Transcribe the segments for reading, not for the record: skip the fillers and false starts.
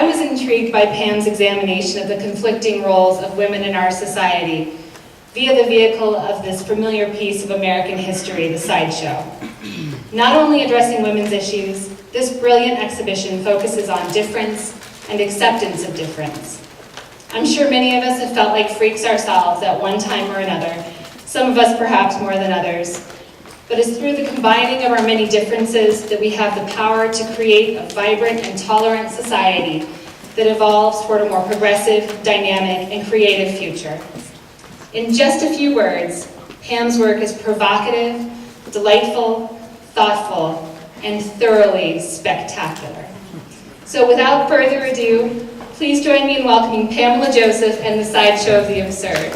I was intrigued by Pam's examination of the conflicting roles of women in our society via the vehicle of this familiar piece of American history, the Sideshow. Not only addressing women's issues, this brilliant exhibition focuses on difference and acceptance of difference. I'm sure many of us have felt like freaks ourselves at one time or another, some of us perhaps more than others. But it's through the combining of our many differences that we have the power to create a vibrant and tolerant society that evolves toward a more progressive, dynamic, and creative future. In just a few words, Pam's work is provocative, delightful, thoughtful, and thoroughly spectacular. So without further ado, please join me in welcoming Pamela Joseph and the Sideshow of the Absurd.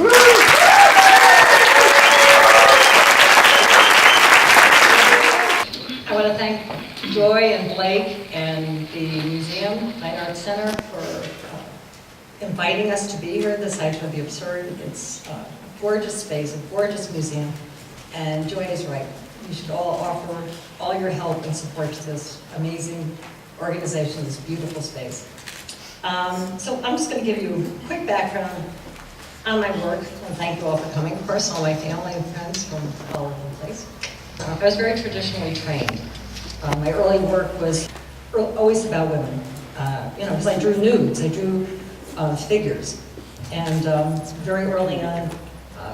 I want to thank Joy and Blake and the Museum, Fine Arts Center for inviting us to be here at the Sideshow of the Absurd. It's a gorgeous space, a gorgeous museum, and Joy is right. You should all offer all your help and support to this amazing organization, this beautiful space. So I'm just going to give you a quick background on my work, and thank you all for coming. Of course, all my family and friends from all over the place. I was very traditionally trained. My early work was always about women, because I drew nudes, I drew figures, and very early on,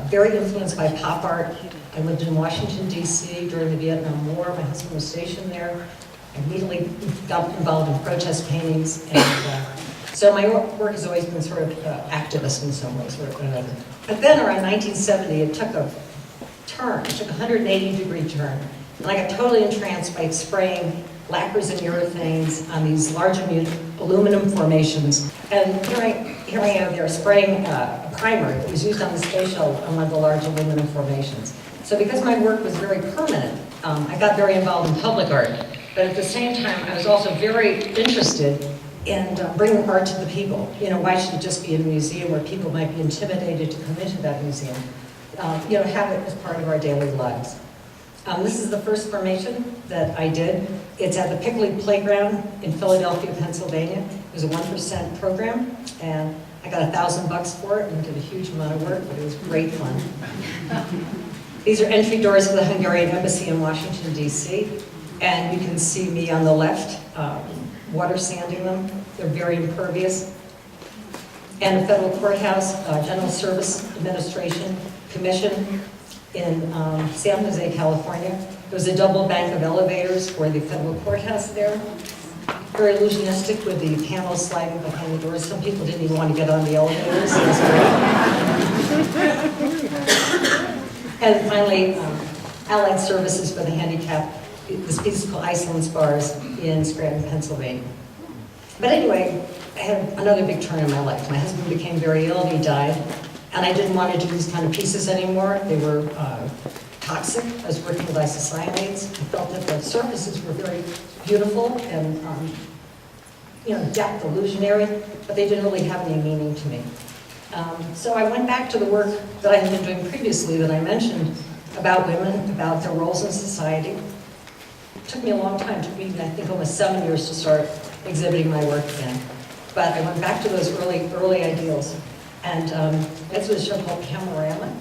very influenced by pop art. I lived in Washington, D.C. during the Vietnam War. My husband was stationed there. I immediately got involved in protest paintings, and so my work has always been sort of activist in some ways or another. But then around 1970, it took a turn. It took a 180-degree turn. And I got totally entranced by spraying lacquers and urethanes on these large aluminum formations. And here I am there spraying a primer that was used on the space shuttle on one of the large aluminum formations. So because my work was very permanent, I got very involved in public art. But at the same time, I was also very interested in bringing art to the people. Why should it just be in a museum where people might be intimidated to come into that museum? Have it as part of our daily lives. This is the first formation that I did. It's at the Pickley Playground in Philadelphia, Pennsylvania. It was a 1% program, and I got $1,000 for it and did a huge amount of work, but it was great fun. These are entry doors to the Hungarian Embassy in Washington, D.C., and you can see me on the left, water sanding them. They're very impervious. And the Federal Courthouse, General Service Administration Commission in San Jose, California. There was a double bank of elevators for the federal courthouse there. Very illusionistic with the panels sliding behind the doors. Some people didn't even want to get on the elevators. And finally, Allied Services for the Handicapped. This piece is called Iceland Spars in Scranton, Pennsylvania. But anyway, I had another big turn in my life. My husband became very ill, he died. And I didn't want to do these kind of pieces anymore. They were toxic. I was working with isocyanates. I felt that the surfaces were very beautiful and, depth, illusionary, but they didn't really have any meaning to me. So I went back to the work that I had been doing previously that I mentioned about women, about their roles in society. It took me a long time. It took me, I think, almost 7 years to start exhibiting my work again. But I went back to those early ideals. And this was a show called Panorama.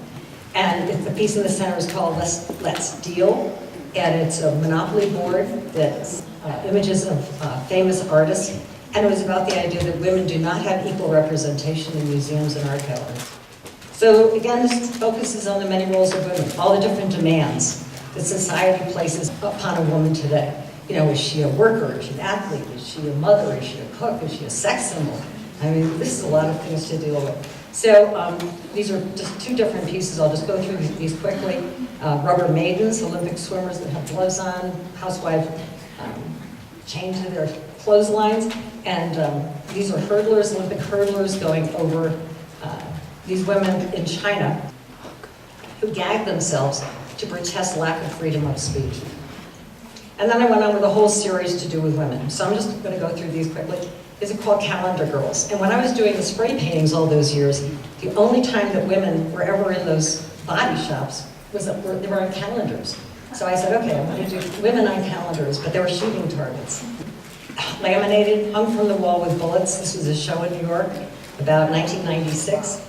And the piece in the center is called Let's Deal. And it's a Monopoly board that's images of famous artists. And it was about the idea that women do not have equal representation in museums and art galleries. So again, this focuses on the many roles of women, all the different demands that society places upon a woman today. Is she a worker? Is she an athlete? Is she a mother? Is she a cook? Is she a sex symbol? I mean, this is a lot of things to deal with. So these are just two different pieces. I'll just go through these quickly. Rubber maidens, Olympic swimmers that have gloves on, housewives chained to their clotheslines. And these are hurdlers, Olympic hurdlers going over these women in China who gag themselves to protest lack of freedom of speech. And then I went on with a whole series to do with women. So I'm just going to go through these quickly. These are called calendar girls. And when I was doing the spray paintings all those years, the only time that women were ever in those body shops was that they were on calendars. So I said, okay, I'm going to do women on calendars, but they were shooting targets. laminated, hung from the wall with bullets. This was a show in New York, about 1996.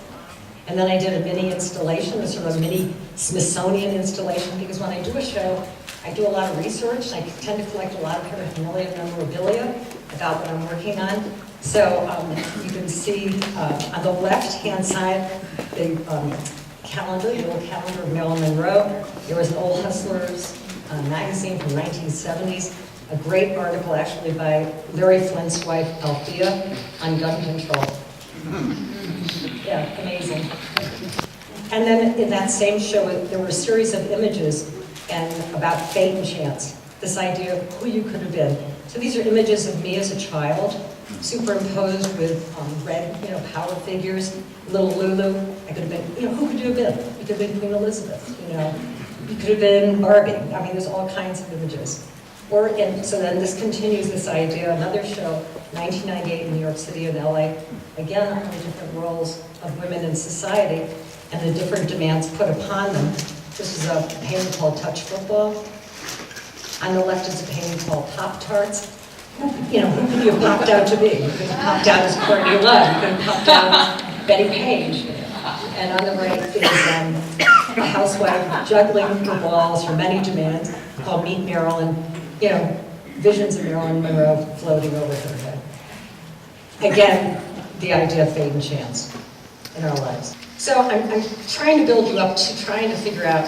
And then I did a mini installation, a sort of mini Smithsonian installation, because when I do a show, I do a lot of research, and I tend to collect a lot of paraphernalia and memorabilia about what I'm working on. So you can see on the left-hand side, the calendar, the old calendar of Marilyn Monroe. There was an Old Hustlers magazine from the 1970s, a great article actually by Larry Flint's wife, Althea, on gun control. Yeah, amazing. And then in that same show, there were a series of images and about fate and chance, this idea of who you could have been. So these are images of me as a child, superimposed with red, power figures. Little Lulu, I could have been, who could you have been? You could have been Queen Elizabeth, You could have been Barbie. I mean, there's all kinds of images. So then this continues this idea, another show, 1998 in New York City and LA, again on the different roles of women in society and the different demands put upon them. This is a painting called Touch Football. On the left is a painting called Pop-Tarts. Who could you have popped out to be? You could have popped out as Courtney Love, you could have popped out as Betty Page. And on the right is a housewife juggling the balls for many demands called Meet Marilyn. Visions of Marilyn Monroe floating over her head. Again, the idea of fate and chance in our lives. So I'm trying to build you up to trying to figure out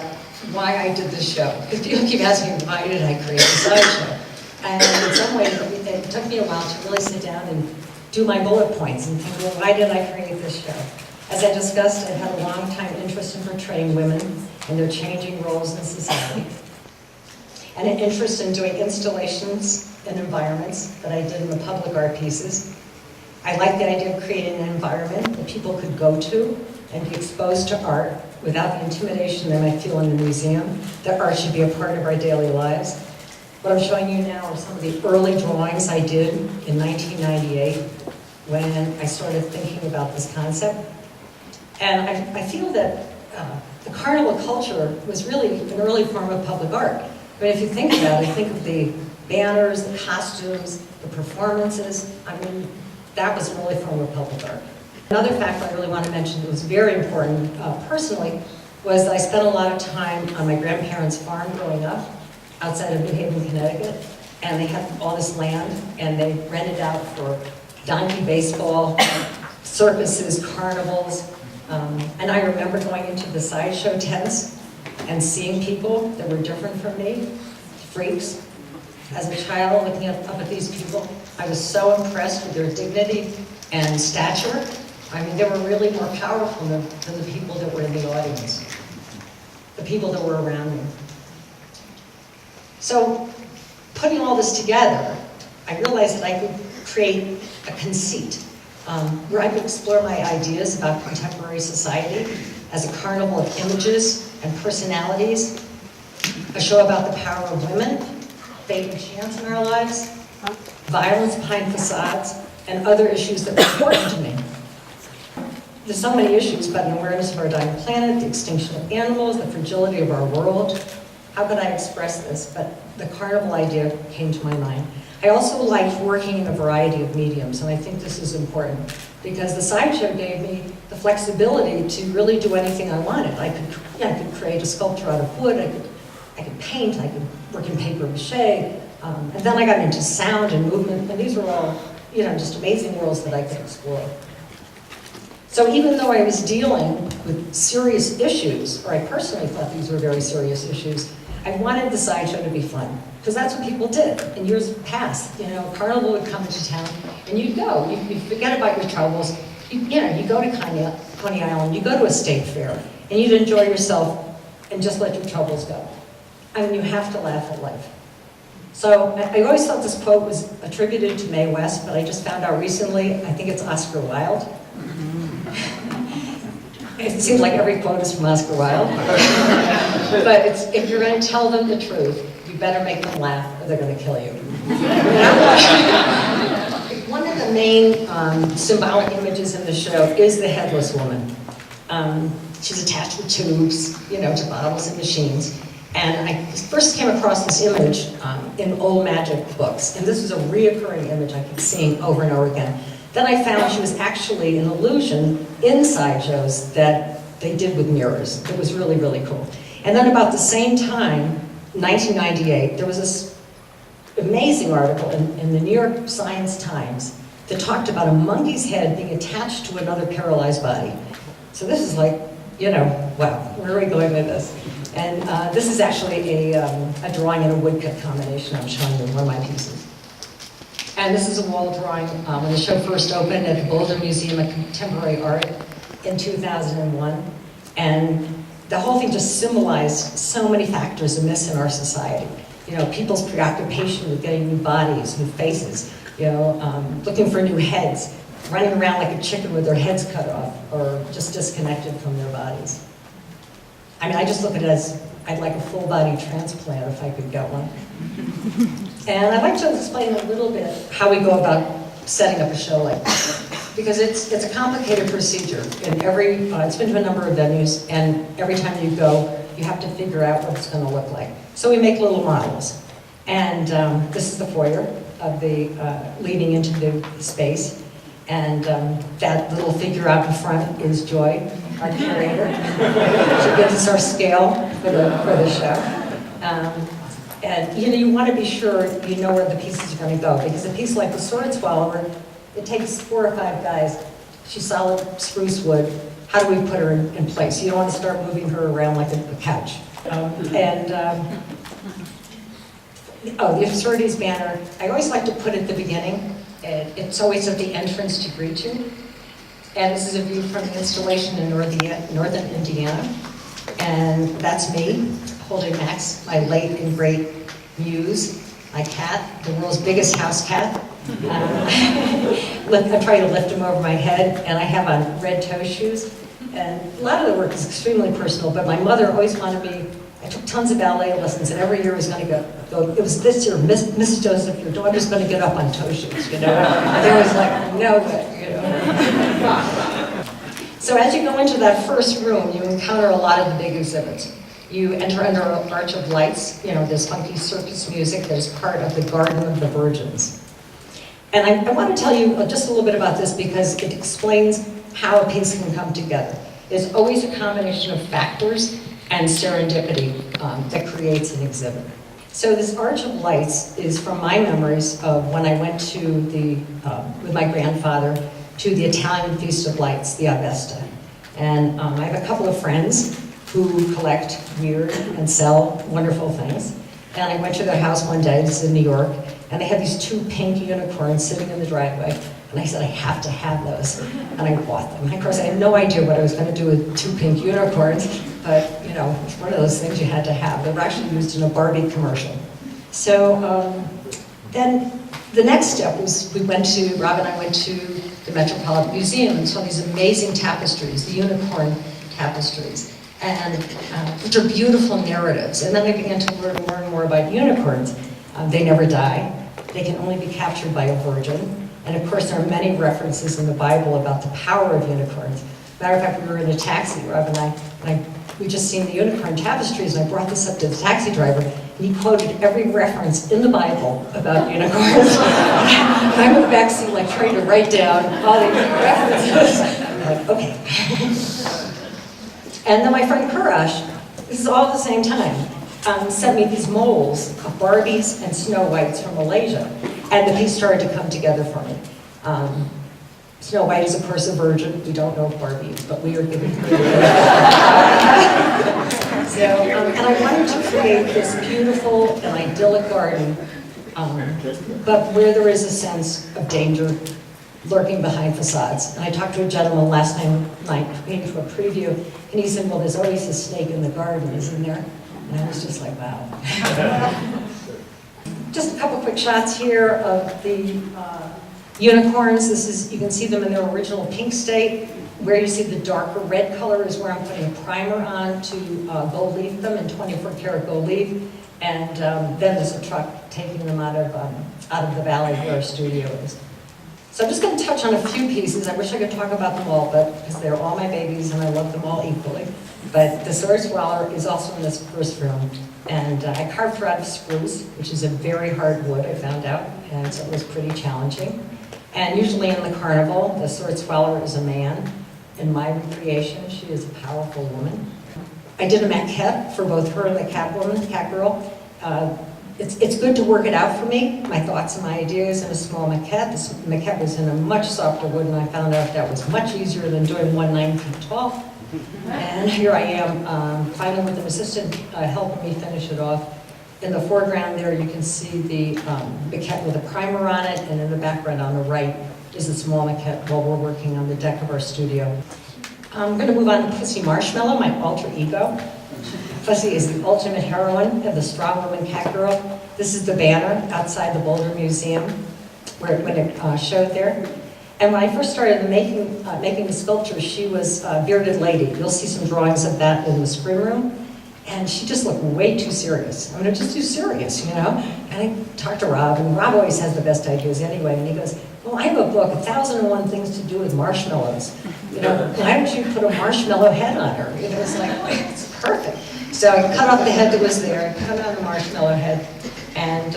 why I did this show. Because people keep asking, why did I create the Sideshow? And in some ways, it took me a while to really sit down and do my bullet points and think, well, why did I create this show? As I discussed, I've had a long time interest in portraying women and their changing roles in society, and an interest in doing installations in environments that I did in the public art pieces. I like the idea of creating an environment that people could go to and be exposed to art without the intimidation they might feel in a museum, that art should be a part of our daily lives. What I'm showing you now are some of the early drawings I did in 1998 when I started thinking about this concept. And I feel that the carnival culture was really an early form of public art. But if you think about it, think of the banners, the costumes, the performances. I mean, that was an early form of public art. Another fact I really want to mention that was very important personally was that I spent a lot of time on my grandparents' farm growing up outside of New Haven, Connecticut. And they had all this land, and they rented out for donkey baseball, circuses, carnivals. And I remember going into the sideshow tents and seeing people that were different from me, freaks. As a child, looking up at these people, I was so impressed with their dignity and stature. I mean, they were really more powerful than the people that were in the audience, the people that were around me. So, putting all this together, I realized that I could create a conceit where I could explore my ideas about contemporary society as a carnival of images and personalities, a show about the power of women, fate and chance in our lives, violence behind facades, and other issues that were important to me. There's so many issues, but an awareness of our dying planet, the extinction of animals, the fragility of our world. How could I express this? But the carnival idea came to my mind. I also liked working in a variety of mediums, and I think this is important because the Sideshow gave me the flexibility to really do anything I wanted. I could create a sculpture out of wood, I could paint, I could work in paper mache, and then I got into sound and movement, and these were all, just amazing worlds that I could explore. So even though I was dealing with serious issues, or I personally thought these were very serious issues, I wanted the Sideshow to be fun, because that's what people did in years past. Carnival would come to town, and you'd go. You'd forget about your troubles. You go to Coney Island, you go to a state fair, and you'd enjoy yourself and just let your troubles go. I mean, you have to laugh at life. So I always thought this quote was attributed to Mae West, but I just found out recently, I think it's Oscar Wilde. It seems like every quote is from Oscar Wilde. But if you're going to tell them the truth, you better make them laugh or they're going to kill you. One of the main symbolic images in the show is the headless woman. She's attached with tubes, to bottles and machines. And I first came across this image in old magic books, and this was a reoccurring image I kept seeing over and over again. Then I found she was actually an illusion in sideshows that they did with mirrors. It was really, really cool. And then about the same time, 1998, there was this amazing article in the New York Science Times that talked about a monkey's head being attached to another paralyzed body. So this is like, you know, wow, where are we going with this? And this is actually a drawing and a woodcut combination I'm showing you in one of my pieces. And this is a wall drawing when the show first opened at the Boulder Museum of Contemporary Art in 2001. And the whole thing just symbolized so many factors amiss in our society. You know, people's preoccupation with getting new bodies, new faces, you know, looking for new heads, running around like a chicken with their heads cut off or just disconnected from their bodies. I mean, I just look at it as I'd like a full body transplant if I could get one. And I'd like to explain a little bit how we go about setting up a show like this. Because it's a complicated procedure. In it's been to a number of venues, and every time you go, you have to figure out what it's going to look like. So we make little models. And this is the foyer of the leading into the space. And that little figure out in front is Joy, our curator. She gives us our scale for the show. And you want to be sure you know where the pieces are going to go, because a piece like the Sword Swallower, it takes 4 or 5 guys. She's solid spruce wood. How do we put her in place? You don't want to start moving her around like a couch. The Absurdities banner, I always like to put it at the beginning. It's always at the entrance to greet you. And this is a view from the installation in northern Indiana. And that's me, holding Max, my late and great muse, my cat, the world's biggest house cat. I try to lift him over my head, and I have on red toe shoes. And a lot of the work is extremely personal, but my mother always wanted me, I took tons of ballet lessons, and every year I was going to go, it was this year, Mrs. Joseph, your daughter's going to get up on toe shoes, you know? And they was like, no good, you know? So as you go into that first room, you encounter a lot of the big exhibits. You enter under an arch of lights, you know, there's funky circus music that is part of the Garden of the Virgins. And I want to tell you just a little bit about this because it explains how a piece can come together. There's always a combination of factors and serendipity that creates an exhibit. So this arch of lights is from my memories of when I went to with my grandfather to the Italian Feast of Lights, the Avesta. And I have a couple of friends who collect weird and sell wonderful things. And I went to their house one day, this is in New York, and they had these 2 pink unicorns sitting in the driveway. And I said, I have to have those. And I bought them. And of course, I had no idea what I was going to do with 2 pink unicorns, but you know, it's one of those things you had to have. They were actually used in a Barbie commercial. So then the next step was Rob and I went to the Metropolitan Museum and saw these amazing tapestries, the unicorn tapestries, and which are beautiful narratives. And then I began to learn more about unicorns. They never die. They can only be captured by a virgin. And of course, there are many references in the Bible about the power of unicorns. Matter of fact, we were in a taxi, Rob and I we just seen the unicorn tapestries, and I brought this up to the taxi driver, and he quoted every reference in the Bible about unicorns. And I'm in the backseat, like, trying to write down all these references. I'm like, okay. And then my friend Kurash, this is all at the same time, sent me these molds of Barbies and Snow Whites from Malaysia. And the piece started to come together for me. Snow White is, of course, a virgin. We don't know Barbie is, but we are giving her the and I wanted to create this beautiful and idyllic garden, but where there is a sense of danger lurking behind facades. And I talked to a gentleman last night, came to a preview, and he said, well, there's always a snake in the garden, isn't there? And I was just like, wow. Just a couple quick shots here of the unicorns. You can see them in their original pink state. Where you see the darker red color is where I'm putting a primer on to gold leaf them in 24 karat gold leaf. And then there's a truck taking them out of the valley where our studio is. So I'm just going to touch on a few pieces. I wish I could talk about them all, but because they're all my babies and I love them all equally. But the sword swallower is also in this first room. And I carved her out of spruce, which is a very hard wood, I found out, and so it was pretty challenging. And usually in the carnival, the sword swallower is a man. In my recreation, she is a powerful woman. I did a maquette for both her and the cat girl. It's good to work it out for me, my thoughts and my ideas in a small maquette. This maquette was in a much softer wood, and I found out that was much easier than doing one 9 feet tall. And here I am, finally with an assistant helping me finish it off. In the foreground there, you can see the maquette with a primer on it, and in the background on the right is a small maquette while we're working on the deck of our studio. I'm going to move on to Pussy Marshmallow, my alter ego. Pussy is the ultimate heroine of the Strong Woman Cat Girl. This is the banner outside the Boulder Museum when it showed there. And when I first started making the sculpture, she was a bearded lady. You'll see some drawings of that in the screen room. And she just looked way too serious. I mean, just too serious, you know? And I talked to Rob, and Rob always has the best ideas anyway. And he goes, well, I have a book, 1001 Things to Do with Marshmallows. You know, why don't you put a marshmallow head on her? You know, it's like, it's perfect. So I cut off the head that was there, I cut on the marshmallow head, and,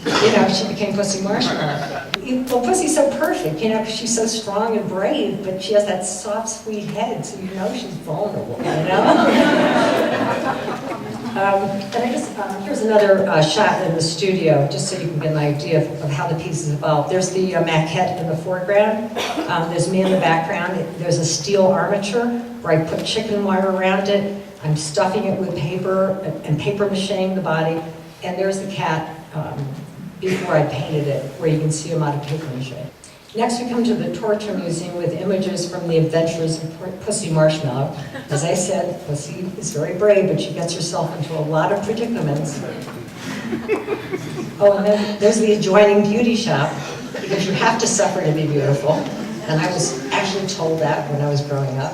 you know, she became Pussy Marshmallow. Well, Pussy's so perfect, you know, because she's so strong and brave, but she has that soft, sweet head, so you know she's vulnerable, you know? And I just, here's another shot in the studio, just so you can get an idea of how the piece is evolved. There's the maquette in the foreground. There's me in the background. There's a steel armature where I put chicken wire around it. I'm stuffing it with paper and paper macheing the body. And there's the cat before I painted it, where you can see him out of paper mache. Next, we come to the Torture Museum with images from the adventures of Pussy Marshmallow. As I said, Pussy is very brave, but she gets herself into a lot of predicaments. Oh, and then there's the adjoining beauty shop, because you have to suffer to be beautiful. And I was actually told that when I was growing up.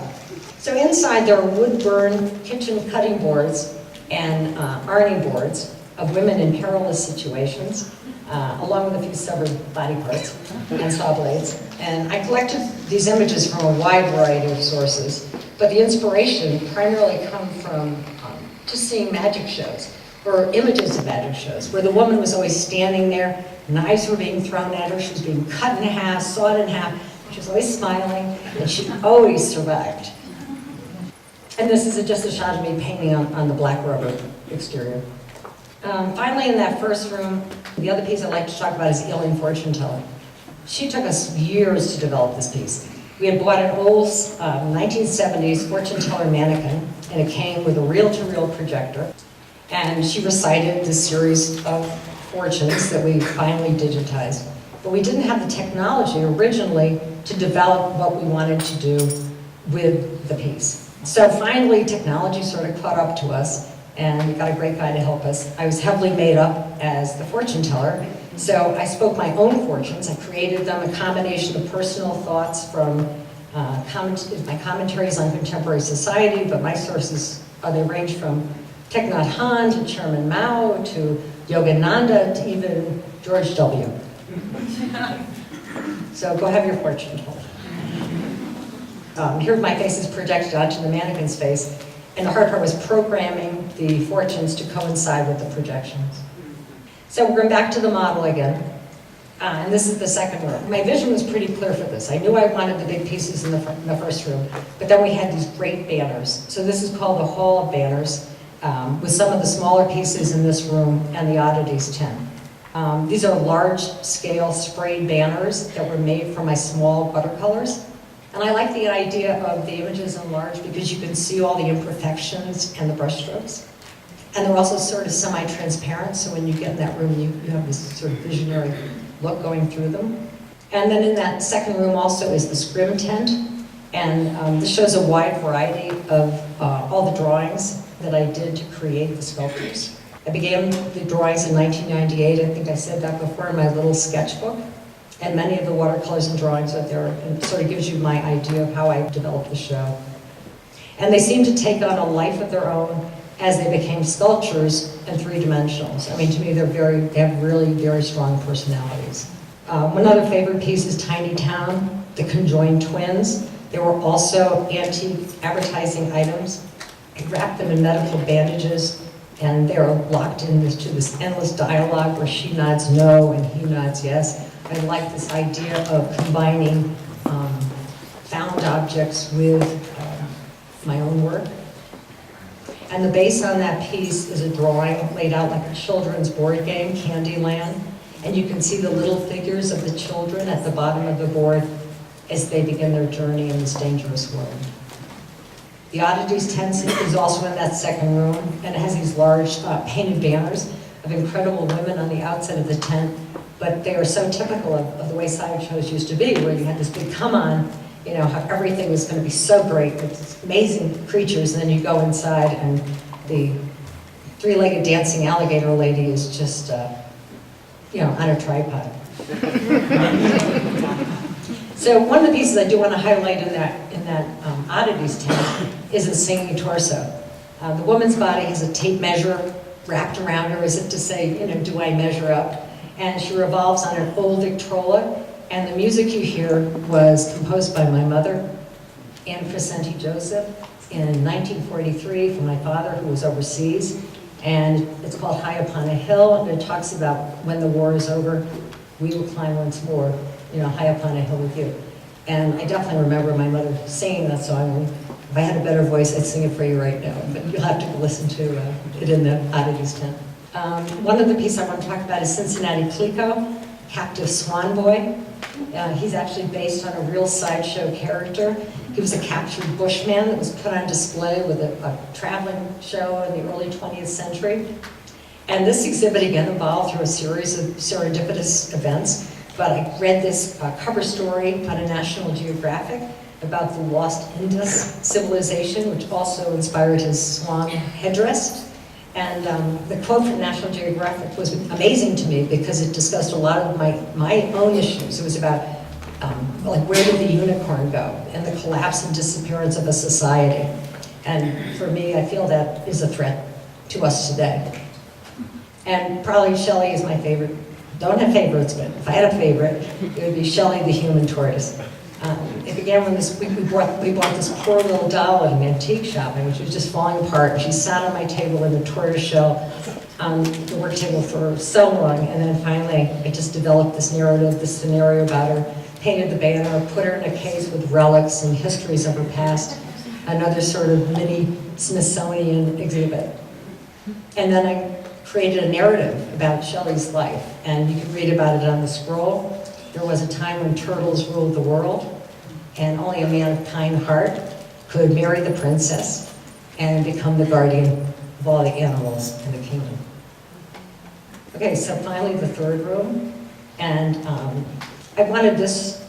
So inside there are wood-burn kitchen cutting boards and ironing boards of women in perilous situations, along with a few severed body parts and saw blades. And I collected these images from a wide variety of sources, but the inspiration primarily comes from just seeing magic shows, or images of magic shows, where the woman was always standing there, knives were being thrown at her, she was being cut in half, sawed in half, she was always smiling, and she always survived. And this is just a shot of me painting on the black rubber exterior. Finally, in that first room, the other piece I'd like to talk about is Alien Fortune Teller. She took us years to develop this piece. We had bought an old 1970s fortune teller mannequin, and it came with a reel-to-reel projector. And she recited this series of fortunes that we finally digitized. But we didn't have the technology originally to develop what we wanted to do with the piece. So finally, technology sort of caught up to us, and we got a great guy to help us. I was heavily made up as the fortune teller, so I spoke my own fortunes. I created them, a combination of personal thoughts from my commentaries on contemporary society, but my sources, they range from Thich Nhat Hanh to Chairman Mao to Yogananda to even George W. So go have your fortune told. Here my face is projected onto the mannequin's face, and the hard part was programming the fortunes to coincide with the projections. So we're going back to the model again, and this is the second room. My vision was pretty clear for this. I knew I wanted the big pieces in the first room, but then we had these great banners. So this is called the Hall of Banners, with some of the smaller pieces in this room and the oddities 10. These are large-scale sprayed banners that were made from my small watercolors. And I like the idea of the images enlarged because you can see all the imperfections and the brushstrokes. And they're also sort of semi-transparent, so when you get in that room, you have this sort of visionary look going through them. And then in that second room also is the scrim tent. And this shows a wide variety of all the drawings that I did to create the sculptures. I began the drawings in 1998, I think I said that before, in my little sketchbook. And many of the watercolors and drawings are there, and it sort of gives you my idea of how I developed the show. And they seem to take on a life of their own as they became sculptures and three-dimensionals. I mean, to me, they have really very strong personalities. One other favorite piece is Tiny Town, the conjoined twins. There were also antique advertising items. I wrapped them in medical bandages, and they're locked into this endless dialogue where she nods no and he nods yes. I like this idea of combining found objects with my own work. And the base on that piece is a drawing laid out like a children's board game, Candyland. And you can see the little figures of the children at the bottom of the board as they begin their journey in this dangerous world. The Oddities tent is also in that second room, and it has these large painted banners of incredible women on the outside of the tent, but they are so typical of the way sideshows used to be, where you had this big come on, you know, how everything was going to be so great with these amazing creatures, and then you go inside and the three-legged dancing alligator lady is just, you know, on a tripod. So one of the pieces I do want to highlight in that Oddities tent is a singing torso. The woman's body has a tape measure wrapped around her as if to say, you know, do I measure up? And she revolves on an old Victrola, and the music you hear was composed by my mother, Anne Crescenti Joseph, in 1943 for my father, who was overseas. And it's called High Upon a Hill, and it talks about when the war is over, we will climb once more, you know, high upon a hill with you. And I definitely remember my mother singing that song. If I had a better voice, I'd sing it for you right now, but you'll have to listen to it in the Oddities tent. One of the pieces I want to talk about is Cincinnati Clico, Captive Swan Boy. He's actually based on a real sideshow character. He was a captured bushman that was put on display with a traveling show in the early 20th century. And this exhibit, again, evolved through a series of serendipitous events. But I read this cover story on a National Geographic about the lost Indus civilization, which also inspired his swan headdress. And the quote from National Geographic was amazing to me because it discussed a lot of my own issues. It was about like, where did the unicorn go, and the collapse and disappearance of a society. And for me, I feel that is a threat to us today. And probably Shelley is my favorite. Don't have favorites, but if I had a favorite, it would be Shelley the Human Tortoise. It began when we bought this poor little doll at an antique shop, and she was just falling apart. She sat on my table in a tortoise shell on the work table for so long, and then finally I just developed this narrative, this scenario about her, painted the banner, put her in a case with relics and histories of her past, another sort of mini Smithsonian exhibit. And then I created a narrative about Shelley's life, and you can read about it on the scroll. There was a time when turtles ruled the world, and only a man of kind heart could marry the princess and become the guardian of all the animals in the kingdom. Okay, so finally the third room, and I wanted this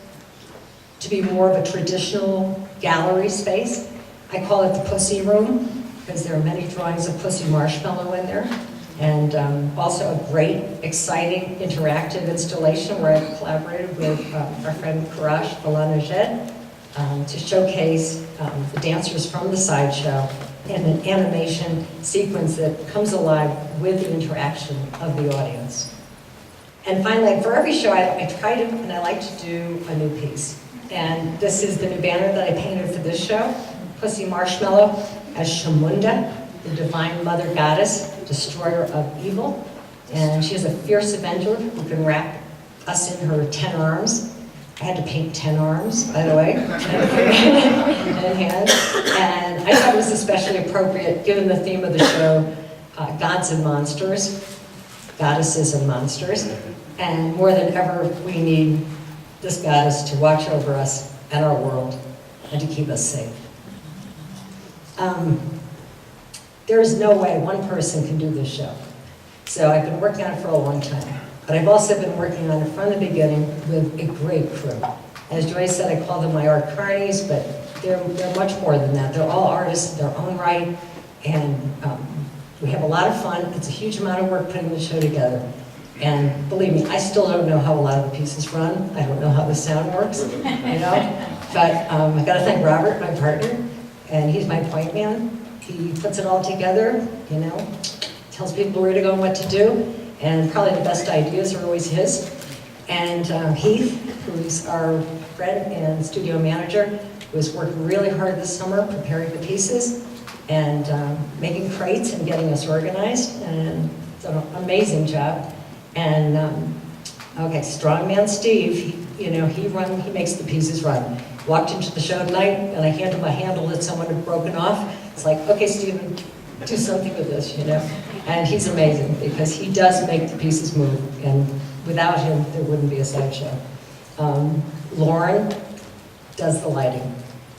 to be more of a traditional gallery space. I call it the Pussy Room, because there are many drawings of Pussy Marshmallow in there. And also a great, exciting, interactive installation where I collaborated with our friend Courage Boulanger to showcase the dancers from the sideshow in an animation sequence that comes alive with the interaction of the audience. And finally, for every show, I try to, and I like to do a new piece. And this is the new banner that I painted for this show, Pussy Marshmallow as Shamunda, the divine mother goddess, destroyer of evil. And she is a fierce avenger who can wrap us in her 10 arms. I had to paint 10 arms, by the way, and hands. And I thought it was especially appropriate, given the theme of the show, gods and monsters, goddesses and monsters. And more than ever, we need this goddess to watch over us and our world and to keep us safe. There is no way one person can do this show. So I've been working on it for a long time. But I've also been working on it from the beginning with a great crew. As Joyce said, I call them my art carnies, but they're much more than that. They're all artists in their own right, and we have a lot of fun. It's a huge amount of work putting the show together. And believe me, I still don't know how a lot of the pieces run. I don't know how the sound works, you know? But I gotta thank Robert, my partner, and he's my point man. He puts it all together, you know, tells people where to go and what to do, and probably the best ideas are always his. And Heath, who's our friend and studio manager, who has worked really hard this summer preparing the pieces and making crates and getting us organized, and it's an amazing job. And okay, Strongman Steve, he makes the pieces run. Walked into the show tonight and I handed him a handle that someone had broken off. It's like, okay, Steven, do something with this, And he's amazing because he does make the pieces move, and without him, there wouldn't be a sideshow. Lauren does the lighting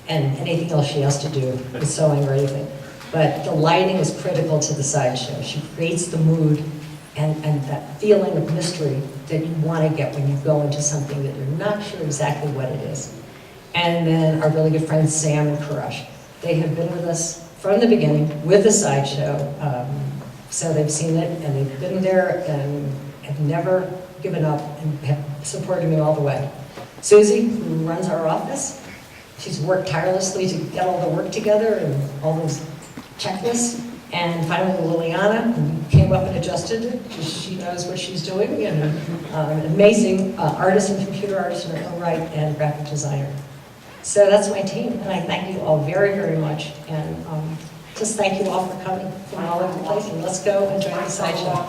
and anything else she has to do with sewing or anything. But the lighting is critical to the sideshow. She creates the mood and that feeling of mystery that you want to get when you go into something that you're not sure exactly what it is. And then our really good friends Sam and Koresh. They have been with us from the beginning with the sideshow. So they've seen it and they've been there and have never given up and have supported me all the way. Susie, who runs our office, she's worked tirelessly to get all the work together and all those checklists. And finally Liliana, who came up and adjusted it because she knows what she's doing, and an amazing artist and computer artist in her own right and graphic designer. So that's my team, and I thank you all very, very much. And just thank you all for coming from all over the place, and let's go and join the sideshow.